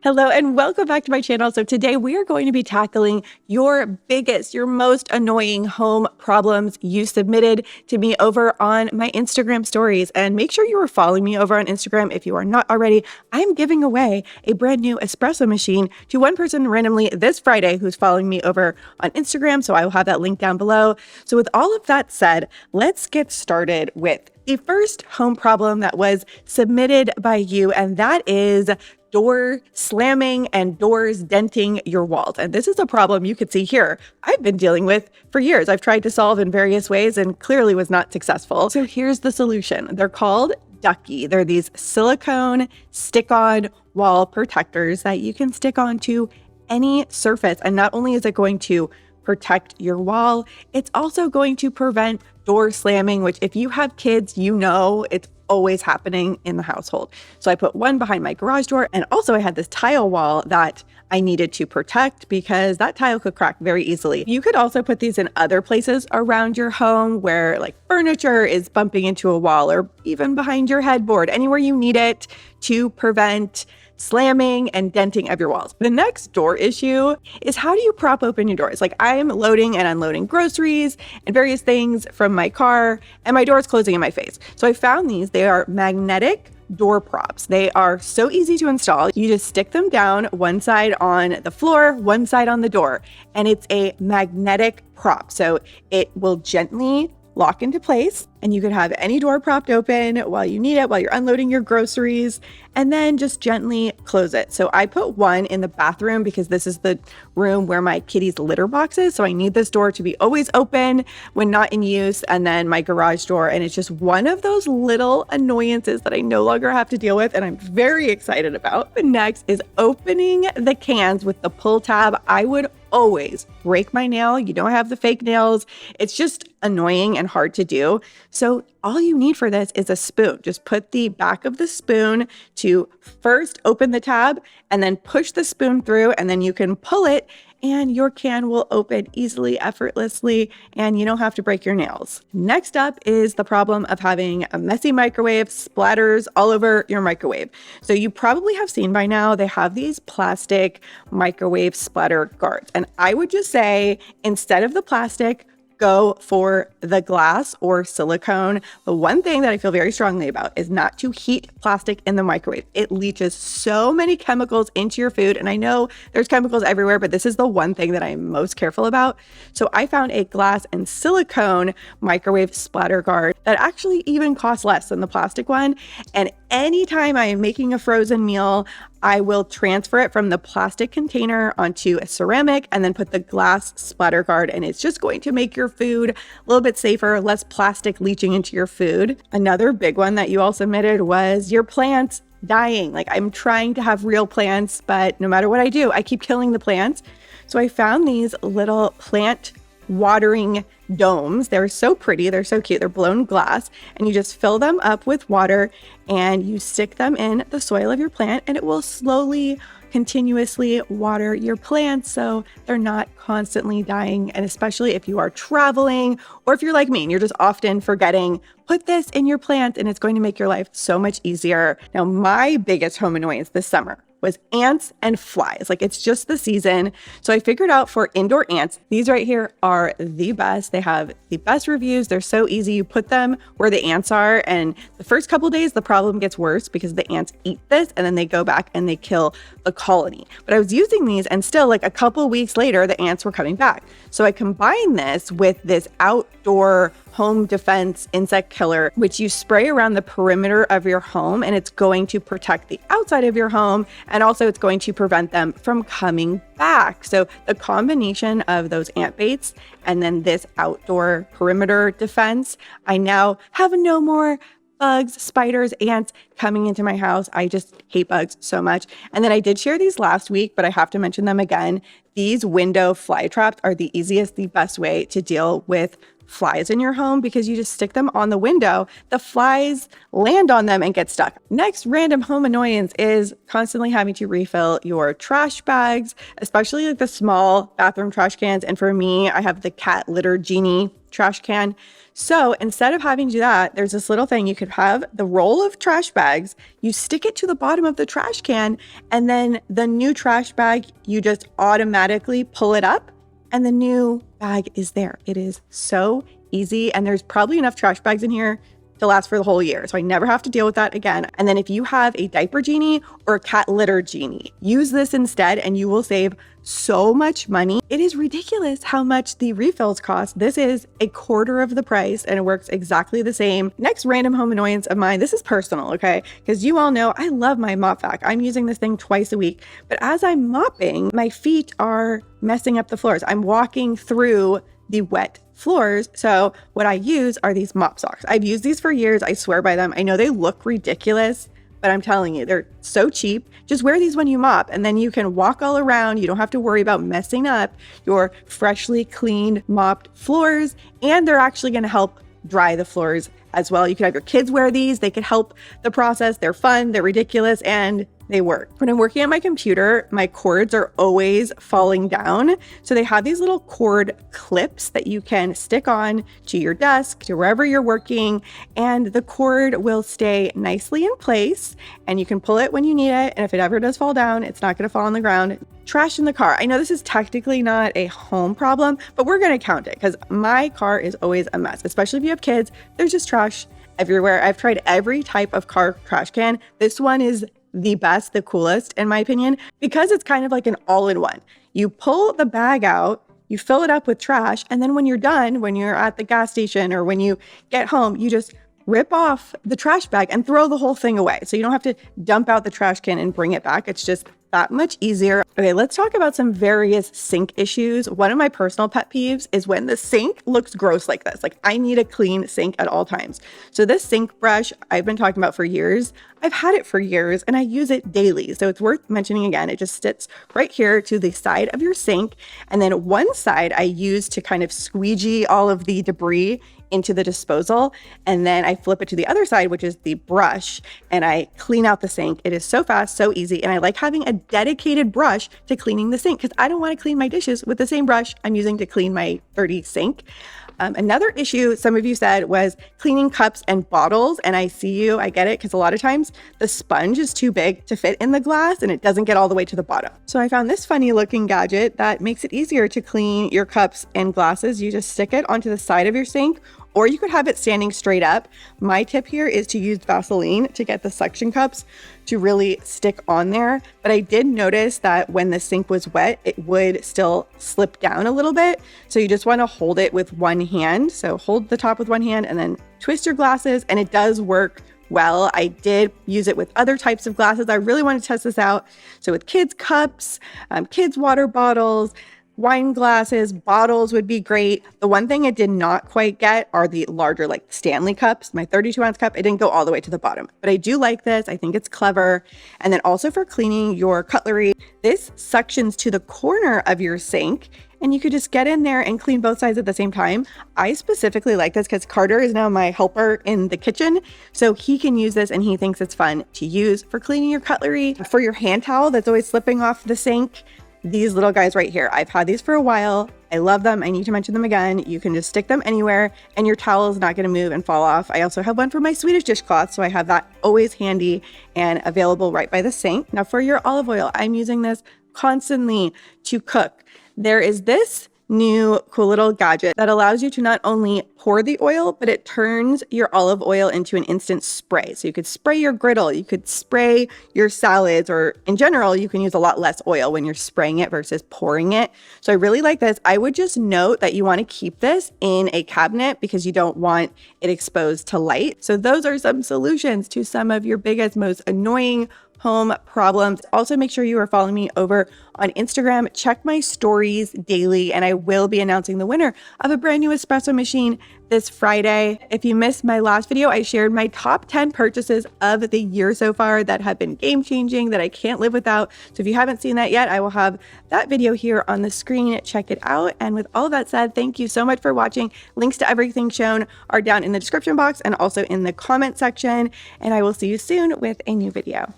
Hello and welcome back to my channel. So today we are going to be tackling your biggest, your most annoying home problems you submitted to me over on my Instagram stories. And make sure you are following me over on Instagram if you are not already. I am giving away a brand new espresso machine to one person randomly this Friday who's following me over on Instagram. So I will have that link down below. So with all of that said, let's get started with the first home problem that was submitted by you, and that is door slamming and doors denting your walls. And this is a problem you could see here I've been dealing with for years. I've tried to solve in various ways and clearly was not successful. So here's the solution. They're called Ducky. They're these silicone stick-on wall protectors that you can stick onto any surface. And not only is it going to protect your wall, it's also going to prevent door slamming, which if you have kids, you know it's always happening in the household. So I put one behind my garage door, and also I had this tile wall that I needed to protect because that tile could crack very easily. You could also put these in other places around your home where like furniture is bumping into a wall, or even behind your headboard, anywhere you need it to prevent slamming and denting of your walls. The next door issue is, how do you prop open your doors? Like, I'm loading and unloading groceries and various things from my car, and my door is closing in my face. So I found these. They are magnetic door props. They are so easy to install. You just stick them down, one side on the floor, one side on the door, and it's a magnetic prop. So it will gently lock into place, and you can have any door propped open while you need it, while you're unloading your groceries, and then just gently close it. So I put one in the bathroom because this is the room where my kitty's litter box is. So I need this door to be always open when not in use, and then my garage door. And it's just one of those little annoyances that I no longer have to deal with, and I'm very excited about. The next is opening the cans with the pull tab. I would always break my nail. You don't have the fake nails. It's just annoying and hard to do. So all you need for this is a spoon. Just put the back of the spoon to first open the tab and then push the spoon through, and then you can pull it and your can will open easily, effortlessly, and you don't have to break your nails. Next up is the problem of having a messy microwave, splatters all over your microwave. So you probably have seen by now, they have these plastic microwave splatter guards. And I would just say, instead of the plastic, go for the glass or silicone. The one thing that I feel very strongly about is not to heat plastic in the microwave. It leaches so many chemicals into your food. And I know there's chemicals everywhere, but this is the one thing that I'm most careful about. So I found a glass and silicone microwave splatter guard that actually even costs less than the plastic one. And anytime I am making a frozen meal, I will transfer it from the plastic container onto a ceramic and then put the glass splatter guard, and it's just going to make your food a little bit safer, less plastic leaching into your food. Another big one that you all submitted was your plants dying. Like, I'm trying to have real plants, but no matter what I do, I keep killing the plants. So I found these little plant watering domes. They're so pretty. They're so cute. They're blown glass, and you just fill them up with water and you stick them in the soil of your plant, and it will slowly, continuously water your plants so they're not constantly dying. And especially if you are traveling, or if you're like me and you're just often forgetting, put this in your plant and it's going to make your life so much easier. Now, my biggest home annoyance this summer was ants and flies. Like, it's just the season. So I figured out for indoor ants, these right here are the best. They have the best reviews. They're so easy. You put them where the ants are, and the first couple days, the problem gets worse because the ants eat this and then they go back and they kill the colony. But I was using these, and still, like, a couple weeks later, the ants were coming back. So I combined this with this outdoor home defense insect killer, which you spray around the perimeter of your home, and it's going to protect the outside of your home, and also it's going to prevent them from coming back. So the combination of those ant baits and then this outdoor perimeter defense, I now have no more bugs, spiders, ants coming into my house. I just hate bugs so much. And then I did share these last week, but I have to mention them again. These window fly traps are the easiest, the best way to deal with flies in your home because you just stick them on the window. The flies land on them and get stuck. Next random home annoyance is constantly having to refill your trash bags, especially like the small bathroom trash cans. And for me, I have the cat litter genie trash can. So instead of having to do that, there's this little thing. You could have the roll of trash bags, you stick it to the bottom of the trash can, and then the new trash bag, you just automatically pull it up and the new bag is there. It is so easy. And there's probably enough trash bags in here to last for the whole year. So I never have to deal with that again. And then if you have a diaper genie or a cat litter genie, use this instead and you will save so much money. It is ridiculous how much the refills cost. This is a quarter of the price and it works exactly the same. Next random home annoyance of mine, this is personal, okay? Because you all know I love my mop vac. I'm using this thing twice a week, but as I'm mopping, my feet are messing up the floors. I'm walking through the wet floors. So what I use are these Mop Socks. I've used these for years. I swear by them. I know they look ridiculous, but I'm telling you, they're so cheap. Just wear these when you mop and then you can walk all around. You don't have to worry about messing up your freshly cleaned, mopped floors. And they're actually going to help dry the floors as well. You could have your kids wear these. They could help the process. They're fun, they're ridiculous, and they work. When I'm working on my computer, my cords are always falling down. So they have these little cord clips that you can stick on to your desk, to wherever you're working, and the cord will stay nicely in place and you can pull it when you need it. And if it ever does fall down, it's not gonna fall on the ground. Trash in the car. I know this is technically not a home problem, but we're gonna count it because my car is always a mess, especially if you have kids. There's just trash everywhere. I've tried every type of car trash can. This one is the best, the coolest, in my opinion, because it's kind of like an all-in-one. You pull the bag out, you fill it up with trash, and then when you're done, when you're at the gas station or when you get home, you just rip off the trash bag and throw the whole thing away. So you don't have to dump out the trash can and bring it back. It's just that much easier. Okay, let's talk about some various sink issues. One of my personal pet peeves is when the sink looks gross like this. Like I need a clean sink at all times. So this sink brush I've been talking about for years. I've had it for years and I use it daily. So it's worth mentioning again. It just sits right here to the side of your sink. And then one side I use to kind of squeegee all of the debris into the disposal. And then I flip it to the other side, which is the brush, and I clean out the sink. It is so fast, so easy. And I like having a dedicated brush to cleaning the sink because I don't want to clean my dishes with the same brush I'm using to clean my dirty sink. Another issue some of you said was cleaning cups and bottles. And I see you, I get it, because a lot of times the sponge is too big to fit in the glass and it doesn't get all the way to the bottom. So I found this funny looking gadget that makes it easier to clean your cups and glasses. You just stick it onto the side of your sink, or you could have it standing straight up. My tip here is to use Vaseline to get the suction cups to really stick on there. But I did notice that when the sink was wet, it would still slip down a little bit. So you just want to hold it with one hand. So hold the top with one hand and then twist your glasses, and it does work well. I did use it with other types of glasses. I really want to test this out. So with kids' cups, kids' water bottles, wine glasses, bottles would be great. The one thing it did not quite get are the larger, like Stanley cups. My 32-ounce cup, it didn't go all the way to the bottom, but I do like this. I think it's clever. And then also for cleaning your cutlery, this suctions to the corner of your sink and you could just get in there and clean both sides at the same time. I specifically like this because Carter is now my helper in the kitchen. So he can use this and he thinks it's fun to use for cleaning your cutlery. For your hand towel that's always slipping off the sink, these little guys right here, I've had these for a while. I love them. I need to mention them again. You can just stick them anywhere and your towel is not going to move and fall off. I also have one for my Swedish dishcloth, so I have that always handy and available right by the sink. Now for your olive oil, I'm using this constantly to cook. There is this new cool little gadget that allows you to not only pour the oil, but it turns your olive oil into an instant spray. So you could spray your griddle, you could spray your salads, or in general, you can use a lot less oil when you're spraying it versus pouring it. So I really like this. I would just note that you want to keep this in a cabinet because you don't want it exposed to light. So those are some solutions to some of your biggest, most annoying home problems. Also, make sure you are following me over on Instagram. Check my stories daily, and I will be announcing the winner of a brand new espresso machine this Friday. If you missed my last video, I shared my top 10 purchases of the year so far that have been game-changing, that I can't live without. So if you haven't seen that yet, I will have that video here on the screen. Check it out. And with all of that said, thank you so much for watching. Links to everything shown are down in the description box and also in the comment section. And I will see you soon with a new video.